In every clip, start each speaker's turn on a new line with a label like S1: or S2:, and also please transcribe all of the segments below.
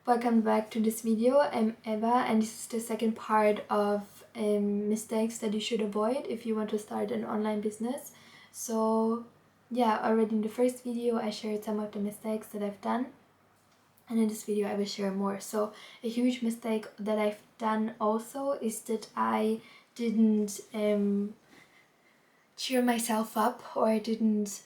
S1: Welcome back to this video. I'm Eva and this is the second part of mistakes that you should avoid if you want to start an online business. So yeah, already in the first video I shared some of the mistakes that I've done, and in this video I will share more. So a huge mistake that I've done also is that I didn't cheer myself up, or I didn't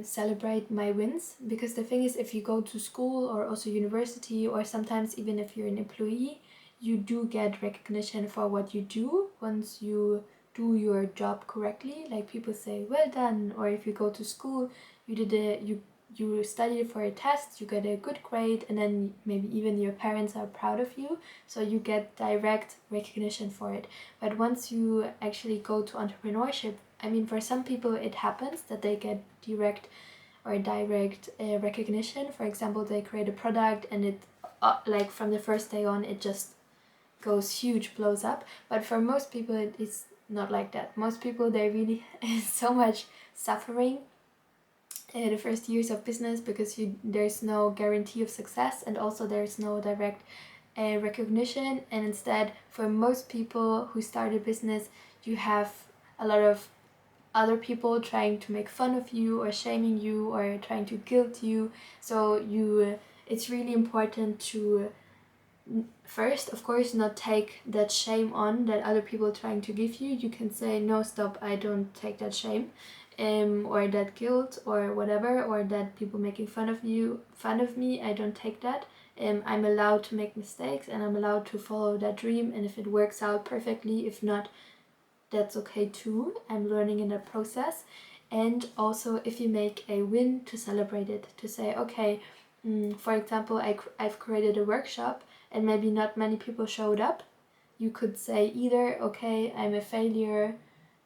S1: celebrate my wins, because the thing is, if you go to school or also university, or sometimes even if you're an employee, you do get recognition for what you do once you do your job correctly. Like, people say well done, or if you go to school, you studied for a test, you get a good grade, and then maybe even your parents are proud of you, so you get direct recognition for it. But once you actually go to entrepreneurship, I mean, for some people it happens that they get direct recognition. For example, they create a product and it like from the first day on it just goes huge, blows up. But for most people it's not like that. Most people, they really so much suffering the first years of business, because there's no guarantee of success, and also there's no direct recognition. And instead, for most people who start a business, you have a lot of other people trying to make fun of you or shaming you or trying to guilt you. So it's really important to first, of course, not take that shame on that other people are trying to give you. You can say, no, stop, I don't take that shame, or that guilt or whatever, or that people making fun of me, I don't take that. I'm allowed to make mistakes, and I'm allowed to follow that dream, and if it works out perfectly, if not, that's okay too. I'm learning in the process. And also, if you make a win, to celebrate it, to say, okay, for example, I've created a workshop and maybe not many people showed up. You could say either, okay, I'm a failure,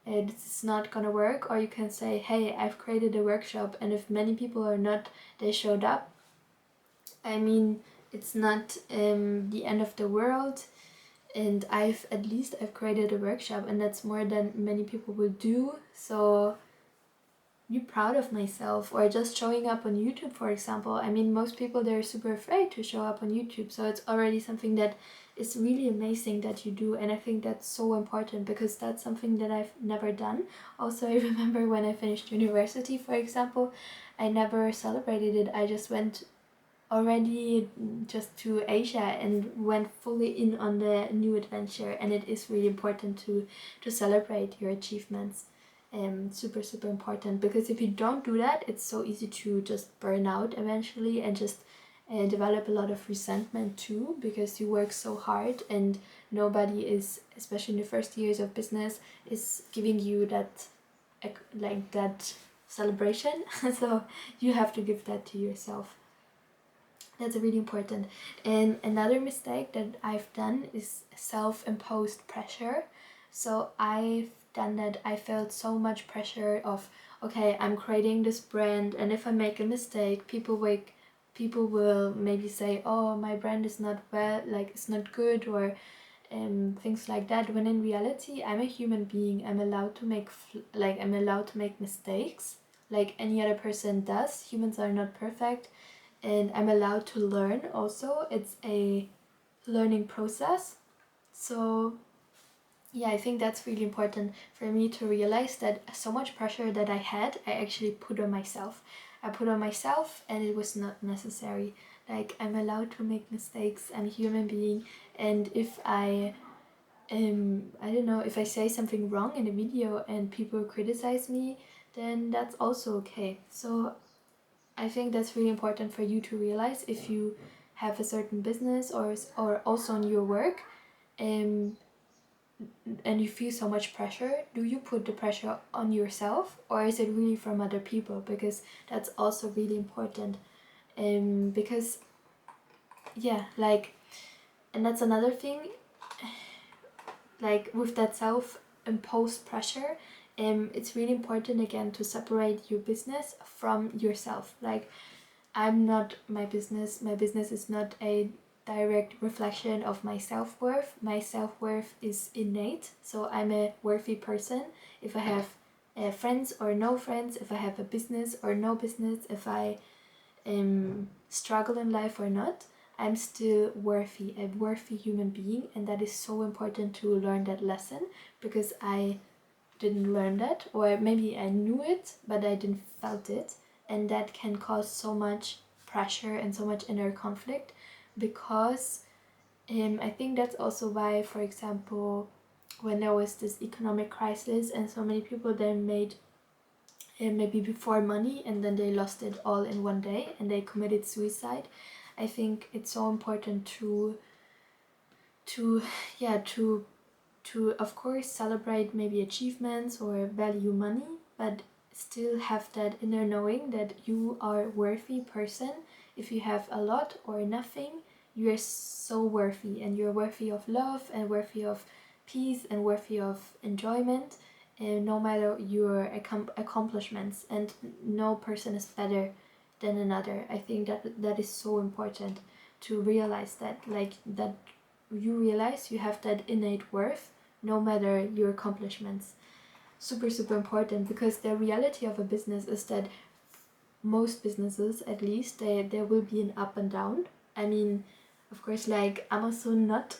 S1: this is not gonna work, or you can say, hey, I've created a workshop, and if many people or not, they showed up, I mean, it's not the end of the world, and I've created a workshop, and that's more than many people will do. So be proud of myself. Or just showing up on YouTube, for example. I mean, most people, they're super afraid to show up on YouTube, so it's already something that is really amazing that you do. And I think that's so important, because that's something that I've never done. Also, I remember when I finished university, for example, I never celebrated it. I just went already just to Asia and went fully in on the new adventure. And it is really important to celebrate your achievements. Super important, because if you don't do that, it's so easy to just burn out eventually, and just develop a lot of resentment too, because you work so hard and nobody is, especially in the first years of business, is giving you that like that celebration. So you have to give that to yourself. That's really important. And another mistake that I've done is self-imposed pressure. So I've done that. I felt so much pressure of, okay, I'm creating this brand, and if I make a mistake, people will maybe say, oh, my brand is not well, like it's not good, or things like that. When in reality, I'm a human being. I'm allowed to make mistakes like any other person does. Humans are not perfect, and I'm allowed to learn also. It's a learning process. So yeah, I think that's really important for me to realize that so much pressure that I had, I actually put on myself. I put on myself, and it was not necessary. Like, I'm allowed to make mistakes. I'm a human being, and if I don't know, if I say something wrong in a video and people criticize me, then that's also okay. So I think that's really important for you to realize if you have a certain business, or also on your work, and you feel so much pressure. Do you put the pressure on yourself, or is it really from other people? Because that's also really important. Because yeah, like, and that's another thing, like with that self-imposed pressure, it's really important again to separate your business from yourself. Like, I'm not my business. My business is not a direct reflection of my self-worth. My self-worth is innate, so I'm a worthy person. If I have friends or no friends, if I have a business or no business, if I struggle in life or not, I'm still worthy, a worthy human being, and that is so important to learn that lesson, because I didn't learn that, or maybe I knew it but I didn't felt it, and that can cause so much pressure and so much inner conflict, because I think that's also why, for example, when there was this economic crisis and so many people then made maybe before money and then they lost it all in one day and they committed suicide. I think it's so important to yeah to of course celebrate maybe achievements or value money, but still have that inner knowing that you are a worthy person. If you have a lot or nothing, you are so worthy, and you're worthy of love and worthy of peace and worthy of enjoyment, no matter your accomplishments, and no person is better than another. I think that is so important to realize that, like, that you realize you have that innate worth no matter your accomplishments. Super, super important, because the reality of a business is that most businesses, at least, there will be an up and down. I mean, of course, like Amazon not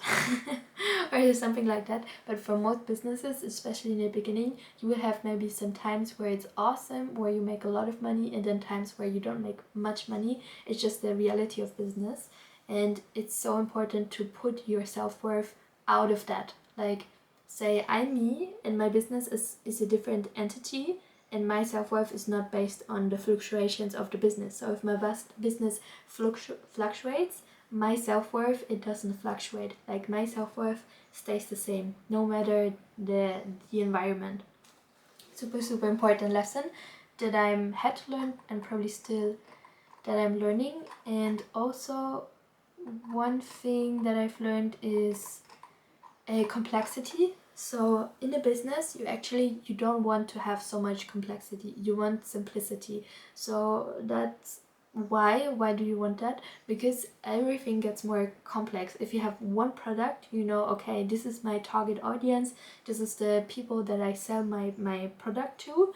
S1: or something like that, but for most businesses, especially in the beginning, you will have maybe some times where it's awesome, where you make a lot of money, and then times where you don't make much money. It's just the reality of business, and it's so important to put your self-worth out of that. Like, say I'm me and my business is a different entity, and my self-worth is not based on the fluctuations of the business. So if my business fluctuates, my self-worth, it doesn't fluctuate. Like, my self-worth stays the same no matter the environment. Super, super important lesson that I'm had to learn, and probably still that I'm learning. And also one thing that I've learned is a complexity. So in a business, you don't want to have so much complexity. You want simplicity. So that's why do you want that? Because everything gets more complex. If you have one product, you know, okay, this is my target audience, this is the people that I sell my product to.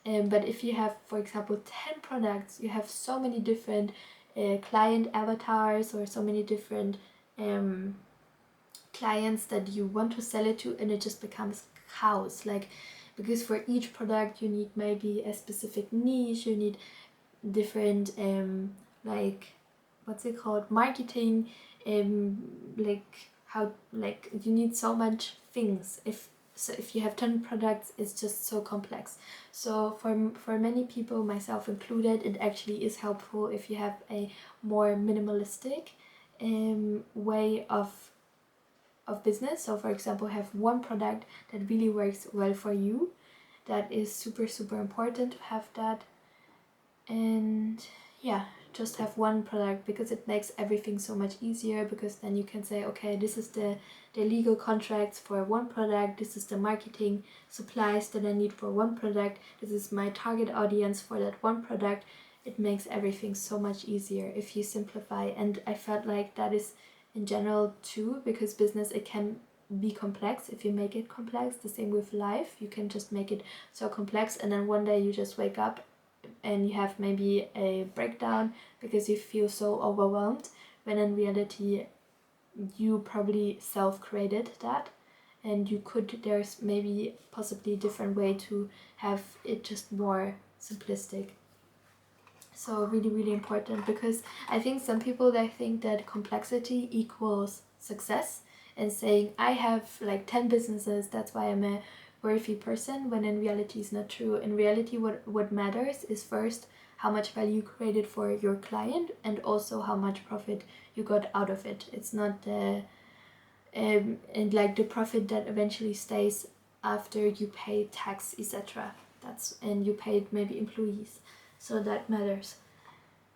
S1: But if you have, for example, 10 products, you have so many different client avatars, or so many different clients that you want to sell it to, and it just becomes chaos. Like, because for each product you need maybe a specific niche, you need different like, what's it called, marketing, like how, like, you need so much things. If you have 10 products, it's just so complex. So for many people, myself included, it actually is helpful if you have a more minimalistic way of business. So for example, have one product that really works well for you. That is super, super important to have that. And yeah, just have one product, because it makes everything so much easier, because then you can say, okay, this is the legal contracts for one product, this is the marketing supplies that I need for one product, this is my target audience for that one product. It makes everything so much easier if you simplify. And I felt like that is in general too, because business, it can be complex if you make it complex. The same with life, you can just make it so complex, and then one day you just wake up and you have maybe a breakdown because you feel so overwhelmed, when in reality you probably self-created that, and there's maybe possibly a different way to have it just more simplistic. So really, really important, because I think some people, they think that complexity equals success, and saying I have like 10 businesses, that's why I'm a worthy person, when in reality it's not true. In reality, what matters is first how much value you created for your client, and also how much profit you got out of it. It's not the and like the profit that eventually stays after you pay tax, etc. And you paid maybe employees, so that matters.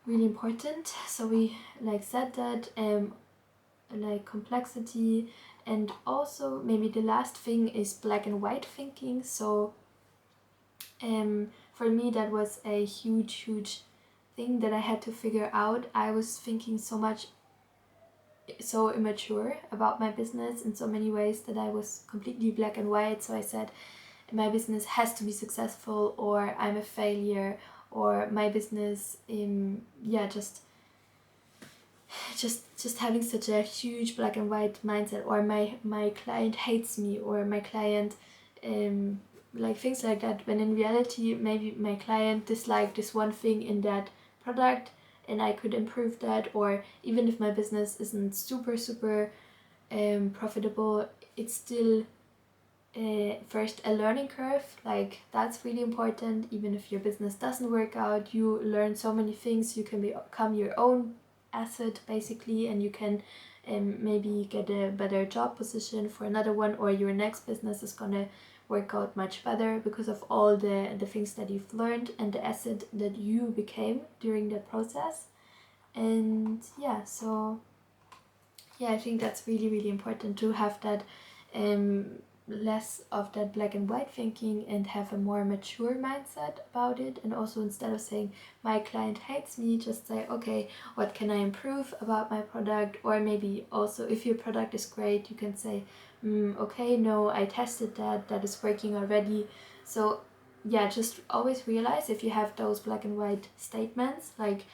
S1: Really important. So we like said that like complexity, and also maybe the last thing is black and white thinking. So for me, that was a huge thing that I had to figure out. I was thinking so immature about my business in so many ways, that I was completely black and white. So I said, my business has to be successful, or I'm a failure, or my business just having such a huge black and white mindset, or my client hates me, or my client like things like that, when in reality maybe my client disliked this one thing in that product and I could improve that. Or even if my business isn't super profitable, it's still first a learning curve. Like that's really important. Even if your business doesn't work out, you learn so many things. You can become your own asset basically, and you can maybe get a better job position for another one, or your next business is gonna work out much better because of all the things that you've learned and the asset that you became during that process. And yeah, so yeah, I think that's really important to have that less of that black and white thinking and have a more mature mindset about it. And also, instead of saying my client hates me, just say, okay, what can I improve about my product? Or maybe also, if your product is great, you can say, okay, no, I tested that is working already. So yeah, just always realize if you have those black and white statements like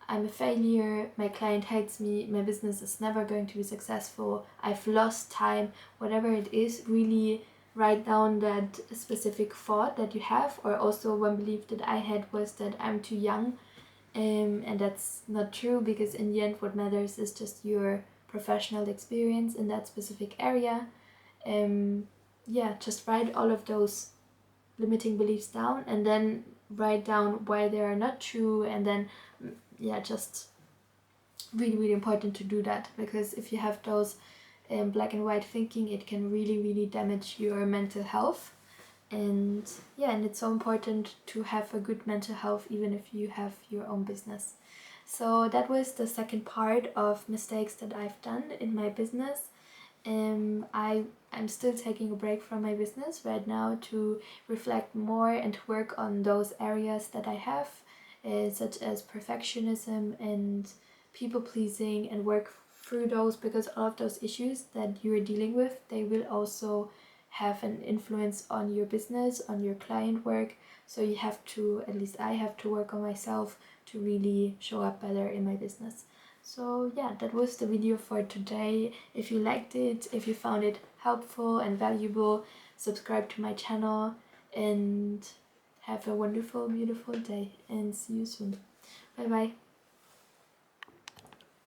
S1: I'm a failure, my client hates me, my business is never going to be successful, I've lost time, whatever it is, really write down that specific thought that you have. Or also, one belief that I had was that I'm too young, and that's not true, because in the end what matters is just your professional experience in that specific area. Yeah, just write all of those limiting beliefs down, and then write down why they are not true. And then yeah, just really important to do that, because if you have those black and white thinking, it can really damage your mental health. And yeah, and it's so important to have a good mental health even if you have your own business. So that was the second part of mistakes that I've done in my business. I'm still taking a break from my business right now to reflect more and work on those areas that I have, such as perfectionism and people pleasing, and work through those, because all of those issues that you're dealing with, they will also have an influence on your business, on your client work. So you have to, at least I have to, work on myself to really show up better in my business. So yeah, that was the video for today. If you liked it, if you found it helpful and valuable, subscribe to my channel, and have a wonderful, beautiful day, and see you soon. Bye bye.